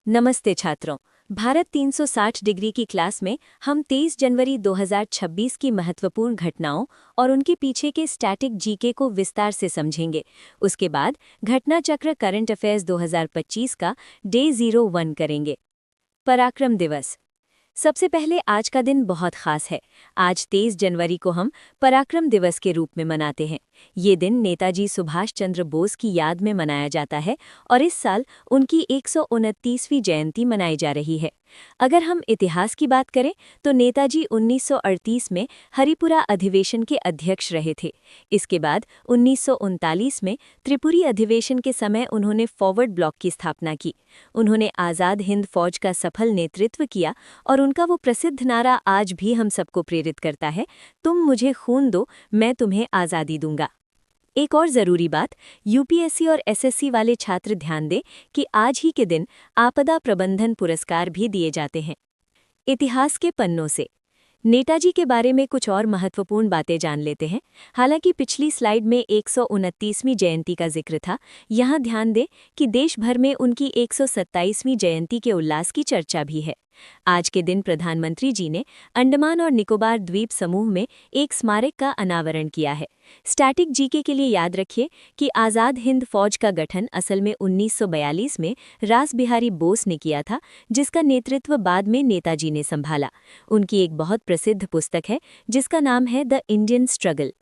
नमस्ते छात्रों। भारत 360 डिग्री की क्लास में हम 23 जनवरी 2026 की महत्वपूर्ण घटनाओं और उनके पीछे के स्टैटिक जीके को विस्तार से समझेंगे। उसके बाद घटना चक्र करंट अफेयर्स 2025 का डे 01 करेंगे। पराक्रम दिवस। सबसे पहले आज का दिन बहुत खास है। आज 23 जनवरी को हम पराक्रम दिवस के रूप में मनाते हैं। ये दिन नेताजी सुभाष चंद्र बोस की याद में मनाया जाता है और इस साल उनकी 129वीं जयंती मनाई जा रही है। अगर हम इतिहास की बात करें तो नेताजी 1938 में हरिपुरा अधिवेशन के अध्यक्ष रहे थे। इसके बाद 1939 में त्रिपुरी अधिवेशन के समय उन्होंने फॉरवर्ड ब्लॉक की स्थापना की। उन्होंने आज़ाद हिंद फौज का सफल नेतृत्व किया और उनका वो प्रसिद्ध नारा आज भी हम सबको प्रेरित करता है, तुम मुझे खून दो, मैं तुम्हें आज़ादी दूंगा। एक और ज़रूरी बात, यूपीएससी और एसएससी वाले छात्र ध्यान दें कि आज ही के दिन आपदा प्रबंधन पुरस्कार भी दिए जाते हैं। इतिहास के पन्नों से नेताजी के बारे में कुछ और महत्वपूर्ण बातें जान लेते हैं। हालांकि पिछली स्लाइड में 129वीं जयंती का जिक्र था, यहाँ ध्यान दें कि देश भर में उनकी 127वीं जयंती के उल्लास की चर्चा भी है। आज के दिन प्रधानमंत्री जी ने अंडमान और निकोबार द्वीप समूह में एक स्मारक का अनावरण किया है। स्टैटिक जीके के लिए याद रखिए कि आज़ाद हिंद फौज का गठन असल में 1942 में रास बिहारी बोस ने किया था, जिसका नेतृत्व बाद में नेताजी ने संभाला। उनकी एक बहुत प्रसिद्ध पुस्तक है जिसका नाम है the Indian struggle.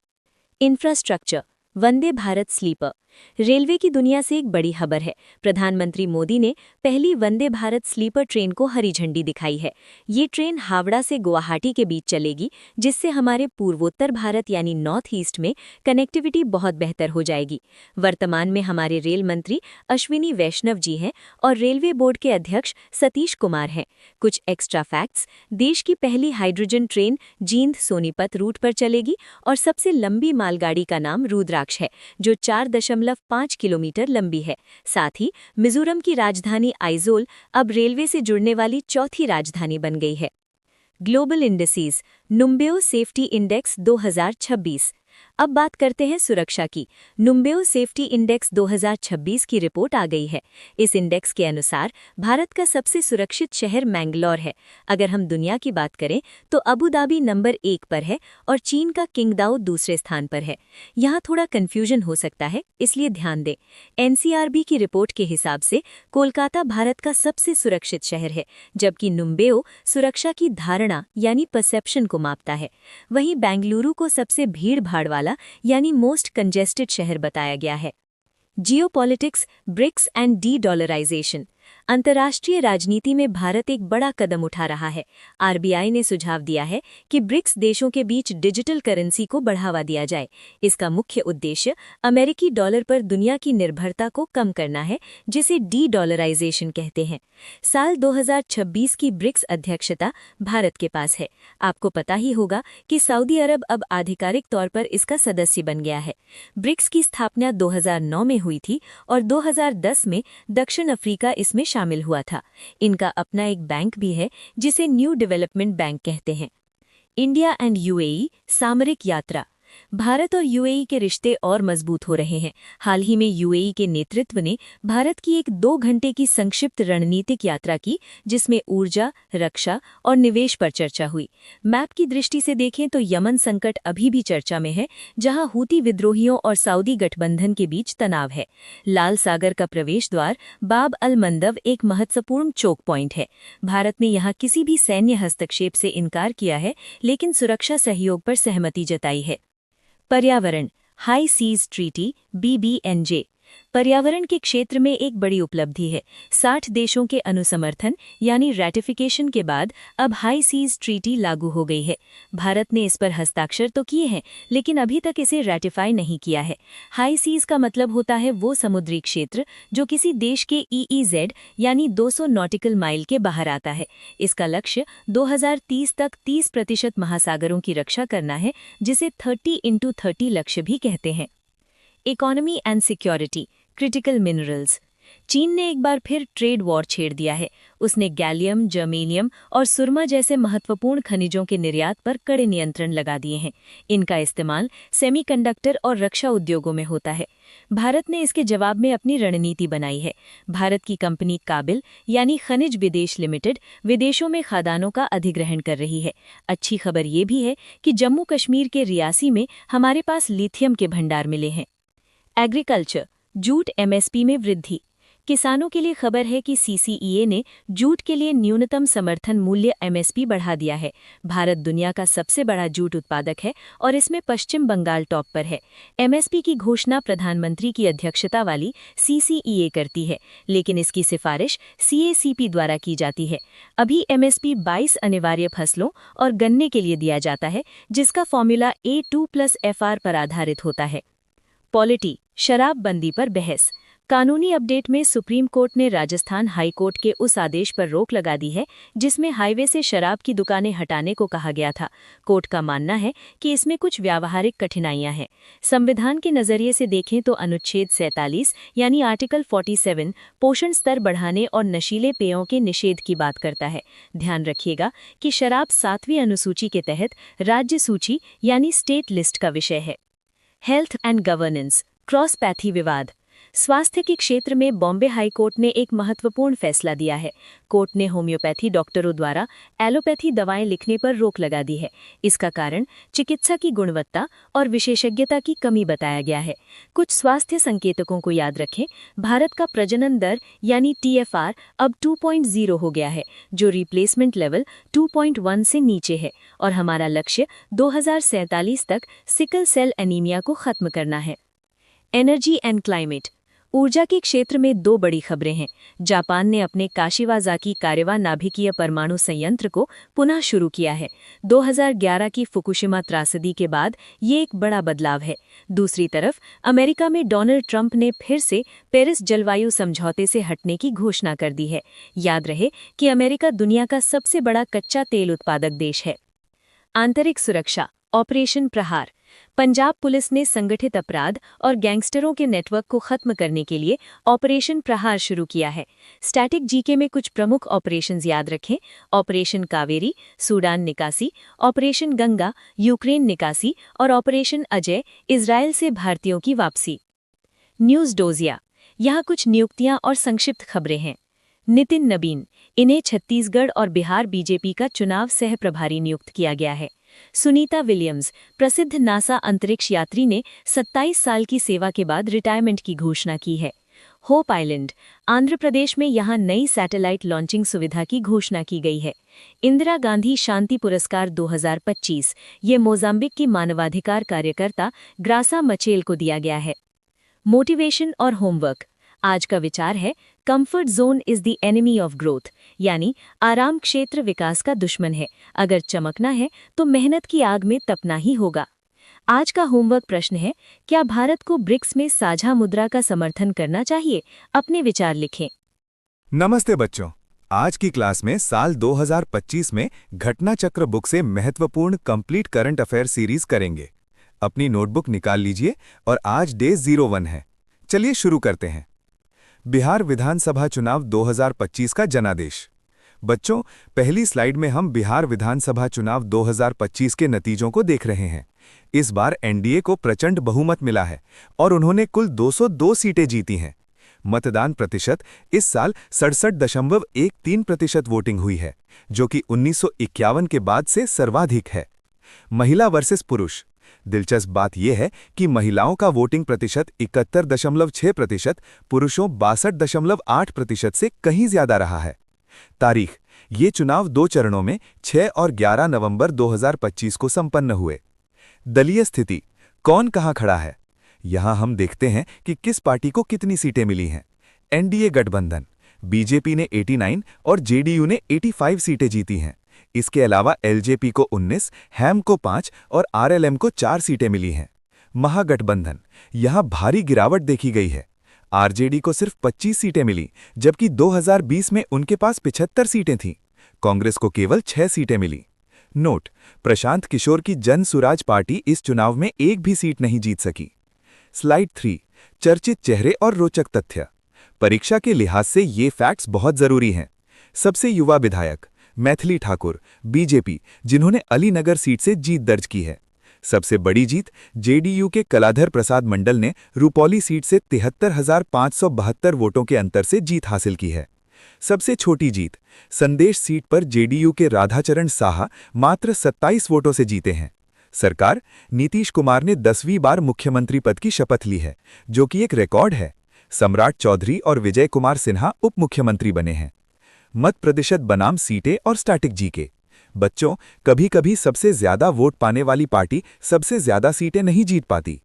Infrastructure. Vande Bharat sleeper railway की दुनिया से एक बड़ी खबर है। प्रधानमंत्री मोदी ने पहली वंदे भारत स्लीपर ट्रेन को हरी झंडी दिखाई है। ये ट्रेन हावड़ा से गुवाहाटी के बीच चलेगी, जिससे हमारे पूर्वोत्तर भारत यानी नॉर्थ ईस्ट में कनेक्टिविटी बहुत बेहतर हो जाएगी। वर्तमान में हमारे रेल मंत्री अश्विनी वैष्णव जी हैं और रेलवे बोर्ड के अध्यक्ष सतीश कुमार हैं। कुछ एक्स्ट्रा फैक्ट्स, देश की पहली hydrogen train Jind Sonipat route पर चलेगी और सबसे लंबी मालगाड़ी का नाम रुद्राक्ष है, जो 4.5 किलोमीटर लंबी है। साथ ही मिजोरम की राजधानी आइजोल अब रेलवे से जुड़ने वाली चौथी राजधानी बन गई है। Global indices. Numbeo safety index 2026। अब बात करते हैं सुरक्षा की। नुम्बेओ सेफ्टी इंडेक्स 2026 की रिपोर्ट आ गई है। इस इंडेक्स के अनुसार भारत का सबसे सुरक्षित शहर मैंगलोर है। अगर हम दुनिया की बात करें तो अबू धाबी नंबर 1 पर है और चीन का किंगदाओ दूसरे स्थान पर है। यहाँ थोड़ा कन्फ्यूजन हो सकता है, इसलिए ध्यान दें। एनसीआरबी की रिपोर्ट के हिसाब से कोलकाता भारत का सबसे सुरक्षित शहर है, जबकि नुम्बेओ सुरक्षा की धारणा यानी परसेप्शन को मापता है। वहीं बेंगलुरु को सबसे भीड़ भाड़ वाला यानी मोस्ट कंजेस्टेड शहर बताया गया है। Geopolitics, BRICS and dedollarisation. अंतर्राष्ट्रीय राजनीति में भारत एक बड़ा कदम उठा रहा है। आरबीआई ने सुझाव दिया है कि ब्रिक्स देशों के बीच डिजिटल करेंसी को बढ़ावा दिया जाए। इसका मुख्य उद्देश्य अमेरिकी डॉलर पर दुनिया की निर्भरता को कम करना है, जिसे डी-डॉलराइजेशन कहते हैं। साल 2026 की ब्रिक्स अध्यक्षता भारत के पास है। आपको पता ही होगा कि सऊदी अरब अब आधिकारिक तौर पर इसका सदस्य बन गया है। ब्रिक्स की स्थापना 2009 में हुई थी और 2010 में दक्षिण अफ्रीका इसमें शामिल हुआ था। इनका अपना एक बैंक भी है जिसे न्यू डेवलपमेंट बैंक कहते हैं। इंडिया एंड यूएई सामरिक यात्रा। भारत और यूएई के रिश्ते और मजबूत हो रहे हैं। हाल ही में यूएई के नेतृत्व ने भारत की एक 2 घंटे की संक्षिप्त रणनीतिक यात्रा की, जिसमें ऊर्जा, रक्षा और निवेश पर चर्चा हुई। मैप की दृष्टि से देखें तो यमन संकट अभी भी चर्चा में है, जहां हूती विद्रोहियों और सऊदी गठबंधन के बीच तनाव है। लाल सागर का प्रवेश द्वार बाब अल मंदब एक महत्वपूर्ण चोक पॉइंट है। भारत ने यहाँ किसी भी सैन्य हस्तक्षेप से इनकार किया है, लेकिन सुरक्षा सहयोग पर सहमति जताई है। पर्यावरण। हाई सीज ट्रीटी BBNJ पर्यावरण के क्षेत्र में एक बड़ी उपलब्धि है। 60 देशों के अनुसमर्थन यानी रैटिफिकेशन के बाद अब हाई सीज ट्रीटी लागू हो गई है। भारत ने इस पर हस्ताक्षर तो किए हैं, लेकिन अभी तक इसे रैटिफाई नहीं किया है। हाई सीज का मतलब होता है वो समुद्री क्षेत्र जो किसी देश के EEZ यानी 200 नॉटिकल माइल के बाहर आता है। इसका लक्ष्य 2030 तक 30% महासागरों की रक्षा करना है, जिसे 30x30 लक्ष्य भी कहते हैं। Economy and security. Critical minerals. चीन ने एक बार फिर ट्रेड वॉर छेड़ दिया है। उसने गैलियम, जर्मेनियम और सुरमा जैसे महत्वपूर्ण खनिजों के निर्यात पर कड़े नियंत्रण लगा दिए हैं। इनका इस्तेमाल सेमीकंडक्टर और रक्षा उद्योगों में होता है। भारत ने इसके जवाब में अपनी रणनीति बनाई है। भारत की कंपनी काबिल यानी खनिज विदेश लिमिटेड विदेशों में खदानों का अधिग्रहण कर रही है। अच्छी खबर ये भी है कि जम्मू कश्मीर के रियासी में हमारे पास लिथियम के भंडार मिले हैं। एग्रीकल्चर, जूट एमएसपी में वृद्धि। किसानों के लिए खबर है कि सीसीईए ने जूट के लिए न्यूनतम समर्थन मूल्य एमएसपी बढ़ा दिया है। भारत दुनिया का सबसे बड़ा जूट उत्पादक है और इसमें पश्चिम बंगाल टॉप पर है। एमएसपी की घोषणा प्रधानमंत्री की अध्यक्षता वाली सीसीईए करती है, लेकिन इसकी सिफारिश सीएसीपी द्वारा की जाती है। अभी एमएसपी 22 अनिवार्य फसलों और गन्ने के लिए दिया जाता है, जिसका फॉर्मूला A2+FR पर आधारित होता है। पॉलिटी, शराबबंदी पर बहस। कानूनी अपडेट में सुप्रीम कोर्ट ने राजस्थान हाई कोर्ट के उस आदेश पर रोक लगा दी है जिसमें हाईवे से शराब की दुकानें हटाने को कहा गया था। कोर्ट का मानना है कि इसमें कुछ व्यावहारिक कठिनाइयां हैं। संविधान के नजरिए से देखें तो अनुच्छेद 47 यानी आर्टिकल 47 पोषण स्तर बढ़ाने और नशीले पेयों के निषेध की बात करता है। ध्यान रखिएगा कि शराब 7वीं अनुसूची के तहत राज्य सूची यानी स्टेट लिस्ट का विषय है। Health and governance, cross pathy विवाद। स्वास्थ्य के क्षेत्र में बॉम्बे हाई कोर्ट ने एक महत्वपूर्ण फैसला दिया है। कोर्ट ने होम्योपैथी डॉक्टरों द्वारा एलोपैथी दवाएं लिखने पर रोक लगा दी है। इसका कारण चिकित्सा की गुणवत्ता और विशेषज्ञता की कमी बताया गया है। कुछ स्वास्थ्य संकेतकों को याद रखें। भारत का प्रजनन दर यानी TFR अब 2.0 हो गया है, जो रिप्लेसमेंट लेवल 2.1 से नीचे है, और हमारा लक्ष्य 2047 तक सिकल सेल एनीमिया को खत्म करना है। एनर्जी एंड क्लाइमेट, ऊर्जा के क्षेत्र में दो बड़ी खबरें हैं। जापान ने अपने काशिवाज़ाकी कार्यवा नाभिकीय परमाणु संयंत्र को पुनः शुरू किया है। 2011 की फुकुशिमा त्रासदी के बाद ये एक बड़ा बदलाव है। दूसरी तरफ अमेरिका में डोनाल्ड ट्रंप ने फिर से पेरिस जलवायु समझौते से हटने की घोषणा कर दी है। याद रहे कि अमेरिका दुनिया का सबसे बड़ा कच्चा तेल उत्पादक देश है। आंतरिक सुरक्षा, ऑपरेशन प्रहार। पंजाब पुलिस ने संगठित अपराध और गैंगस्टरों के नेटवर्क को खत्म करने के लिए ऑपरेशन प्रहार शुरू किया है। स्टैटिक जीके में कुछ प्रमुख ऑपरेशंस याद रखें। ऑपरेशन कावेरी, सूडान निकासी, ऑपरेशन गंगा, यूक्रेन निकासी, और ऑपरेशन अजय, इजरायल से भारतीयों की वापसी। न्यूज़ डोजिया, यहाँ कुछ नियुक्तियां और संक्षिप्त खबरें हैं। नितिन नबीन, इन्हें छत्तीसगढ़ और बिहार बीजेपी का चुनाव सह प्रभारी नियुक्त किया गया है। सुनीता विलियम्स, प्रसिद्ध नासा अंतरिक्ष यात्री ने 27 साल की सेवा के बाद रिटायरमेंट की घोषणा की है। होप आइलैंड, आंध्र प्रदेश में यहां नई सैटेलाइट लॉन्चिंग सुविधा की घोषणा की गई है। इंदिरा गांधी शांति पुरस्कार 2025, ये मोजाम्बिक की मानवाधिकार कार्यकर्ता ग्रासा मचेल को दिया गया है। मोटिवेशन और होमवर्क, आज का विचार है comfort zone is the enemy of growth, यानी आराम क्षेत्र विकास का दुश्मन है। अगर चमकना है तो मेहनत की आग में तपना ही होगा। आज का होमवर्क प्रश्न है, क्या भारत को ब्रिक्स में साझा मुद्रा का समर्थन करना चाहिए? अपने विचार लिखें। नमस्ते बच्चों, आज की क्लास में साल 2025 में घटना चक्र बुक से महत्वपूर्ण कंप्लीट करंट अफेयर सीरीज करेंगे। अपनी नोटबुक निकाल लीजिए और आज डे 01 है। चलिए शुरू करते हैं। बिहार विधानसभा चुनाव 2025 का जनादेश। बच्चों, पहली स्लाइड में हम बिहार विधानसभा चुनाव 2025 के नतीजों को देख रहे हैं। इस बार एनडीए को प्रचंड बहुमत मिला है और उन्होंने कुल 202 सीटें जीती हैं। मतदान प्रतिशत इस साल 67.13% वोटिंग हुई है, जो कि 1951 के बाद से सर्वाधिक है। महिला वर्सेस पुरुष, दिलचस्प बात यह है कि महिलाओं का वोटिंग प्रतिशत 71.6%, पुरुषों 62.8% से कहीं ज्यादा रहा है। तारीख, ये चुनाव 2 चरणों में 6 और 11 नवंबर 2025 को संपन्न हुए। दलीय स्थिति, कौन कहां खड़ा है? यहां हम देखते हैं कि किस पार्टी को कितनी सीटें मिली हैं। एनडीए गठबंधन, बीजेपी ने 89 और जेडीयू ने 85 सीटें जीती हैं। इसके अलावा एलजेपी को 19, हैम को 5 और आरएलएम को 4 सीटें मिली हैं। महागठबंधन, यहां भारी गिरावट देखी गई है। आरजेडी को सिर्फ 25 सीटें मिली, जबकि 2020 में उनके पास 75 सीटें थीं। कांग्रेस को केवल 6 सीटें मिली। नोट, प्रशांत किशोर की जन सुराज पार्टी इस चुनाव में एक भी सीट नहीं जीत सकी। स्लाइड 3, चर्चित चेहरे और रोचक तथ्य। परीक्षा के लिहाज से ये फैक्ट्स बहुत जरूरी हैं। सबसे युवा विधायक मैथिली ठाकुर, बीजेपी, जिन्होंने अलीनगर सीट से जीत दर्ज की है। सबसे बड़ी जीत जेडीयू के कलाधर प्रसाद मंडल ने रुपौली सीट से 73,572 वोटों के अंतर से जीत हासिल की है। सबसे छोटी जीत संदेश सीट पर जेडीयू के राधाचरण साहा मात्र 27 वोटों से जीते हैं। सरकार नीतीश कुमार ने 10वीं बार मुख्यमंत्री पद की शपथ ली है, जो कि एक रिकॉर्ड है। सम्राट चौधरी और विजय कुमार सिन्हा उप मुख्यमंत्री बने हैं। मत प्रतिशत बनाम सीटें और स्टैटिक जीके। बच्चों, कभी कभी सबसे ज्यादा वोट पाने वाली पार्टी सबसे ज्यादा सीटें नहीं जीत पाती।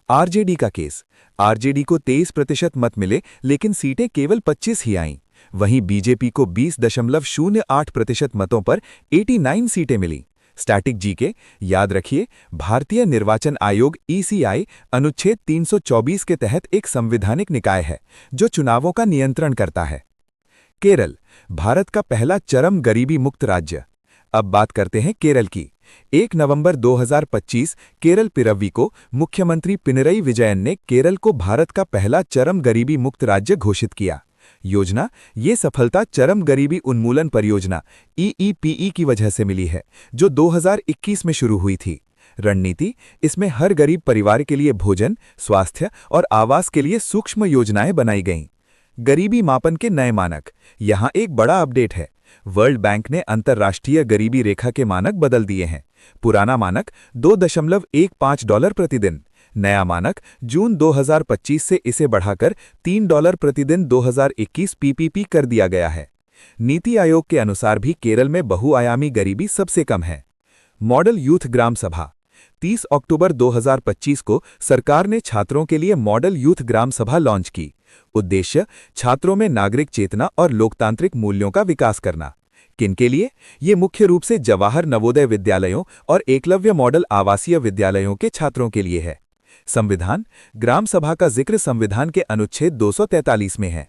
आरजेडी का केस, आरजेडी को 23% मत मिले, लेकिन सीटें केवल 25 ही आईं। वहीं बीजेपी को 20.08% मतों पर 89 सीटें मिली। स्टैटिक जीके, याद रखिए, भारतीय निर्वाचन आयोग ईसीआई अनुच्छेद 324 के तहत एक संवैधानिक निकाय है जो चुनावों का नियंत्रण करता है। केरल, भारत का पहला चरम गरीबी मुक्त राज्य। अब बात करते हैं केरल की। 1 नवंबर 2025 केरल पिरव्वी को मुख्यमंत्री पिनरई विजयन ने केरल को भारत का पहला चरम गरीबी मुक्त राज्य घोषित किया। योजना, ये सफलता चरम गरीबी उन्मूलन परियोजना ईईपीई की वजह से मिली है, जो 2021 में शुरू हुई थी। रणनीति, इसमें हर गरीब परिवार के लिए भोजन, स्वास्थ्य और आवास के लिए सूक्ष्म योजनाएं बनाई गईं। गरीबी मापन के नए मानक, यहाँ एक बड़ा अपडेट है। वर्ल्ड बैंक ने अंतर्राष्ट्रीय गरीबी रेखा के मानक बदल दिए हैं। पुराना मानक $2.15 प्रतिदिन, नया मानक जून 2025 से इसे बढ़ाकर $3 प्रतिदिन 2021 पीपीपी कर दिया गया है। नीति आयोग के अनुसार भी केरल में बहुआयामी गरीबी सबसे कम है। मॉडल यूथ ग्राम सभा, 30 अक्टूबर 2025 को सरकार ने छात्रों के लिए मॉडल यूथ ग्राम सभा लॉन्च की। उद्देश्य, छात्रों में नागरिक चेतना और लोकतांत्रिक मूल्यों का विकास करना। किनके लिए? ये मुख्य रूप से जवाहर नवोदय विद्यालयों और एकलव्य मॉडल आवासीय विद्यालयों के छात्रों के लिए है। संविधान, ग्राम सभा का जिक्र संविधान के अनुच्छेद 243 में है।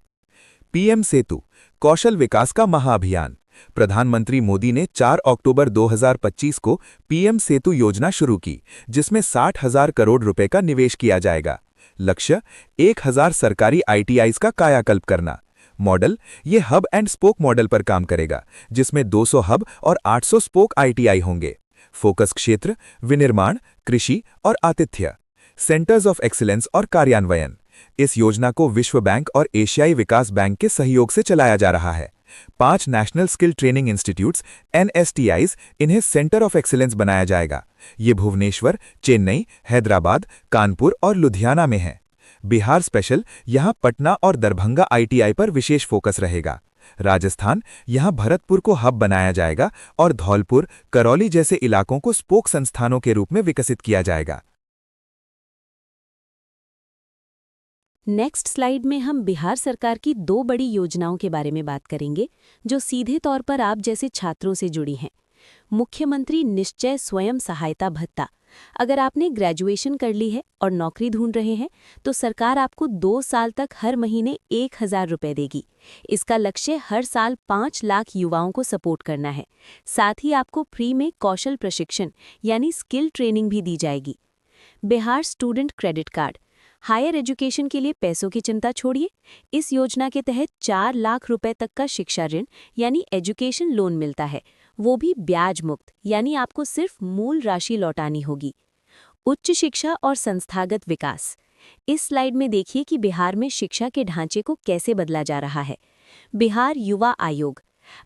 पीएम सेतु, कौशल विकास का महाअभियान। प्रधानमंत्री मोदी ने 4 अक्टूबर 2025 को पीएम सेतु योजना शुरू की, जिसमें 60,000 करोड़ रुपए का निवेश किया जाएगा। लक्ष्य, 1,000 सरकारी आईटीआईज का कायाकल्प करना। मॉडल, ये हब एंड स्पोक मॉडल पर काम करेगा, जिसमें 200 हब और 800 स्पोक आईटीआई होंगे। फोकस क्षेत्र, विनिर्माण, कृषि और आतिथ्य। सेंटर्स ऑफ एक्सीलेंस और कार्यान्वयन, इस योजना को विश्व बैंक और एशियाई विकास बैंक के सहयोग से चलाया जा रहा है। 5 नेशनल स्किल ट्रेनिंग इंस्टीट्यूट्स एनएसटीआईज, इन्हें सेंटर ऑफ एक्सीलेंस बनाया जाएगा। ये भुवनेश्वर, चेन्नई, हैदराबाद, कानपुर और लुधियाना में है। बिहार स्पेशल, यहाँ पटना और दरभंगा आईटीआई पर विशेष फोकस रहेगा। राजस्थान, यहाँ भरतपुर को हब बनाया जाएगा और धौलपुर, करौली जैसे इलाकों को स्पोक संस्थानों के रूप में विकसित किया जाएगा। नेक्स्ट स्लाइड में हम बिहार सरकार की 2 बड़ी योजनाओं के बारे में बात करेंगे, जो सीधे तौर पर आप जैसे छात्रों से जुड़ी हैं। मुख्यमंत्री निश्चय स्वयं सहायता भत्ता। अगर आपने ग्रेजुएशन कर ली है और नौकरी ढूंढ रहे हैं, तो सरकार आपको 2 साल तक हर महीने 1,000 रुपये देगी। इसका लक्ष्य हर साल 5 लाख युवाओं को सपोर्ट करना है। साथ ही आपको फ्री में कौशल प्रशिक्षण यानी स्किल ट्रेनिंग भी दी जाएगी। Bihar student credit card, higher education के लिए पैसों की चिंता छोड़िए। इस योजना के तहत 4 लाख रुपए तक का शिक्षा ऋण यानी एजुकेशन लोन मिलता है, वो भी ब्याज मुक्त, यानी आपको सिर्फ मूल राशि लौटानी होगी। उच्च शिक्षा और संस्थागत विकास, इस स्लाइड में देखिए कि बिहार में शिक्षा के ढांचे को कैसे बदला जा रहा है। बिहार युवा आयोग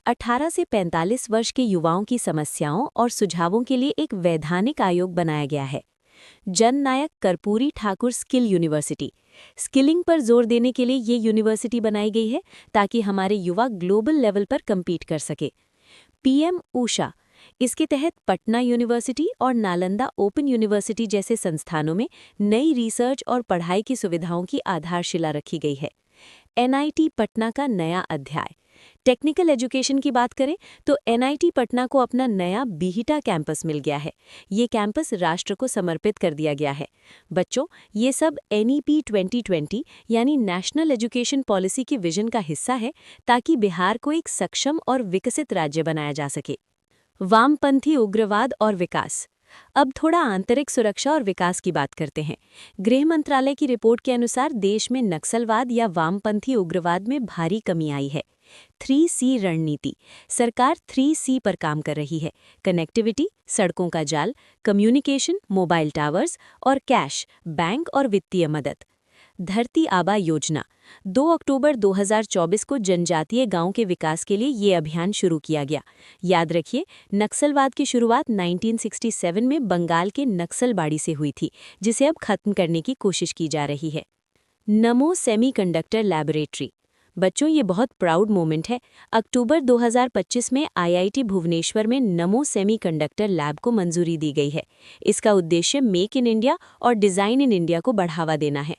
18 से 45 वर्ष के युवाओं की समस्याओं और सुझावों के लिए एक वैधानिक आयोग बनाया गया है। Jannayak Karpoori Thakur skill university, skilling पर जोर देने के लिए ये यूनिवर्सिटी बनाई गई है ताकि हमारे युवा ग्लोबल लेवल पर कम्पीट कर सके। पीएम ऊषा, इसके तहत पटना यूनिवर्सिटी और नालंदा ओपन यूनिवर्सिटी जैसे संस्थानों में नई रिसर्च और पढ़ाई की सुविधाओं की आधारशिला रखी गई है। एनआईटी पटना का नया अध्याय। टेक्निकल एजुकेशन की बात करें तो एनआईटी पटना को अपना नया बीहिटा कैंपस मिल गया है। ये कैंपस राष्ट्र को समर्पित कर दिया गया है। बच्चों, ये सब एनईपी 2020 यानी नेशनल एजुकेशन पॉलिसी की विजन का हिस्सा है, ताकि बिहार को एक सक्षम और विकसित राज्य बनाया जा सके। वामपंथी उग्रवाद और विकास, अब थोड़ा आंतरिक सुरक्षा और विकास की बात करते हैं। गृह मंत्रालय की रिपोर्ट के अनुसार देश में नक्सलवाद या वामपंथी उग्रवाद में भारी कमी आई है। 3C रणनीति, सरकार 3C पर काम कर रही है। कनेक्टिविटी, सड़कों का जाल, कम्युनिकेशन, मोबाइल टावर्स और कैश, बैंक और वित्तीय मदद। धरती आबा योजना, 2 अक्टूबर 2024 को जनजातीय गांव के विकास के लिए ये अभियान शुरू किया गया। याद रखिए, नक्सलवाद की शुरुआत 1967 में बंगाल के नक्सलबाड़ी से हुई थी, जिसे अब खत्म करने की कोशिश की जा रही है। नमो सेमीकंडक्टर लैबोरेटरी, बच्चों ये बहुत प्राउड मोमेंट है। अक्टूबर 2025 में IIT भुवनेश्वर में नमो सेमीकंडक्टर लैब को मंजूरी दी गई है। इसका उद्देश्य मेक इन इंडिया और डिज़ाइन इन इंडिया को बढ़ावा देना है।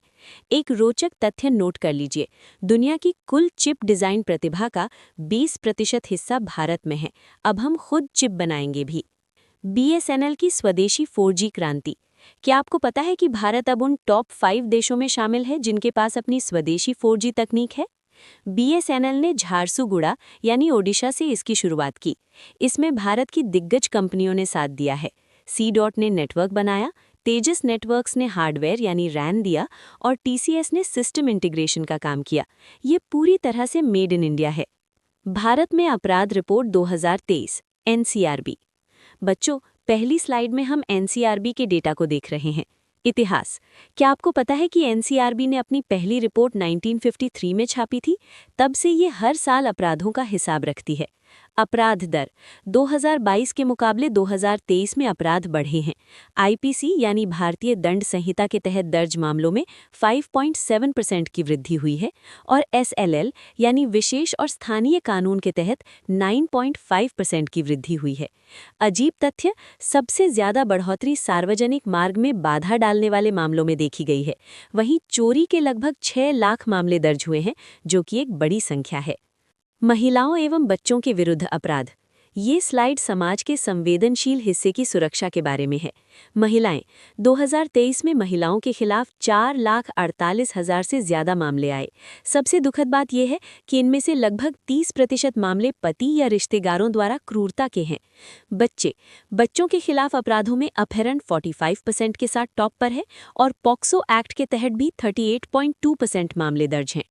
एक रोचक तथ्य नोट कर लीजिए, दुनिया की कुल चिप डिज़ाइन प्रतिभा का 20% हिस्सा भारत में है। अब हम खुद चिप बनाएंगे भी। BSNL की स्वदेशी 4G क्रांति, क्या आपको पता है कि भारत अब उन टॉप 5 देशों में शामिल है जिनके पास अपनी स्वदेशी 4G तकनीक है? BSNL ने झारसुगुड़ा यानी ओडिशा से इसकी शुरुआत की। इसमें भारत की दिग्गज कंपनियों ने साथ दिया है। C-Dot ने नेटवर्क बनाया, तेजस नेटवर्क्स ने हार्डवेयर यानी रैन दिया और TCS ने सिस्टम इंटीग्रेशन का काम किया। ये पूरी तरह से मेड इन इंडिया है। भारत में अपराध रिपोर्ट 2023 NCRB। बच्चों, पहली स्लाइड में हम NCRB के डेटा को देख रहे हैं। इतिहास, क्या आपको पता है कि NCRB ने अपनी पहली रिपोर्ट 1953 में छापी थी? तब से ये हर साल अपराधों का हिसाब रखती है। अपराध दर, 2022 के मुकाबले 2023 में अपराध बढ़े हैं। IPC यानी भारतीय दंड संहिता के तहत दर्ज मामलों में 5.7% की वृद्धि हुई है और SLL यानी विशेष और स्थानीय कानून के तहत 9.5% की वृद्धि हुई है। अजीब तथ्य, सबसे ज्यादा बढ़ोतरी सार्वजनिक मार्ग में बाधा डालने वाले मामलों में देखी गई है। वहीं चोरी के लगभग 6 लाख मामले दर्ज हुए हैं, जो कि एक बड़ी संख्या है। महिलाओं एवं बच्चों के विरुद्ध अपराध, ये स्लाइड समाज के संवेदनशील हिस्से की सुरक्षा के बारे में है। महिलाएं, 2023 में महिलाओं के खिलाफ 4,48,000 से ज्यादा मामले आए। सबसे दुखद बात यह है कि इनमें से लगभग 30% मामले पति या रिश्तेदारों द्वारा क्रूरता के हैं। बच्चों के खिलाफ अपराधों में अपहरण 45% के साथ टॉप पर है और पॉक्सो एक्ट के तहत भी 38.2% मामले दर्ज हैं।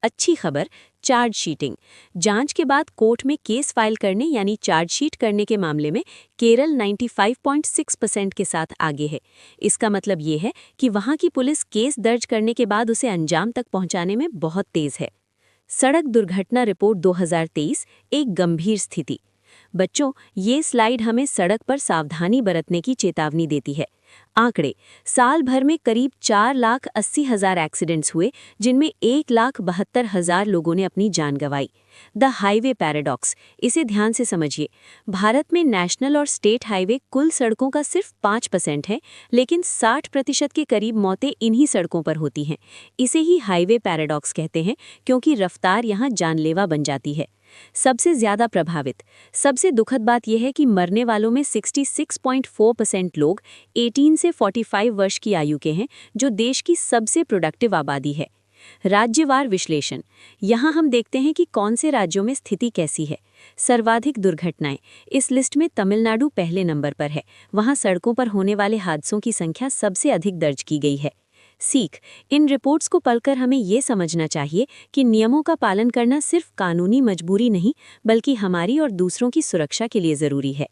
अच्छी खबर, चार्जशीटिंग, जांच के बाद कोर्ट में केस फाइल करने यानी चार्जशीट करने के मामले में केरल 95.6% के साथ आगे है। इसका मतलब ये है कि वहां की पुलिस केस दर्ज करने के बाद उसे अंजाम तक पहुंचाने में बहुत तेज है। सड़क दुर्घटना रिपोर्ट 2023, एक गंभीर स्थिति। बच्चों, ये स्लाइड हमें सड़क पर सावधानी बरतने की चेतावनी देती है। आंकड़े, साल भर में करीब 4,80,000 एक्सीडेंट्स हुए, जिनमें 1,72,000 लोगों ने अपनी जान गंवाई। द हाईवे पैराडॉक्स, इसे ध्यान से समझिए। भारत में नेशनल और स्टेट हाईवे कुल सड़कों का सिर्फ 5% है, लेकिन 60% के करीब मौतें इन्हीं सड़कों पर होती हैं। इसे ही हाईवे पैराडॉक्स कहते हैं, क्योंकि रफ्तार यहाँ जानलेवा बन जाती है। सबसे ज्यादा प्रभावित, सबसे दुखद बात यह है कि मरने वालों में 66.4% लोग 18 से 45 वर्ष की आयु के हैं, जो देश की सबसे प्रोडक्टिव आबादी है। राज्यवार विश्लेषण, यहाँ हम देखते हैं कि कौन से राज्यों में स्थिति कैसी है। सर्वाधिक दुर्घटनाएं, इस लिस्ट में तमिलनाडु पहले नंबर पर है। वहाँ सड़कों पर होने वाले हादसों की संख्या सबसे अधिक दर्ज की गई है। सीख, इन रिपोर्ट्स को पढ़कर हमें ये समझना चाहिए कि नियमों का पालन करना सिर्फ कानूनी मजबूरी नहीं, बल्कि हमारी और दूसरों की सुरक्षा के लिए ज़रूरी है।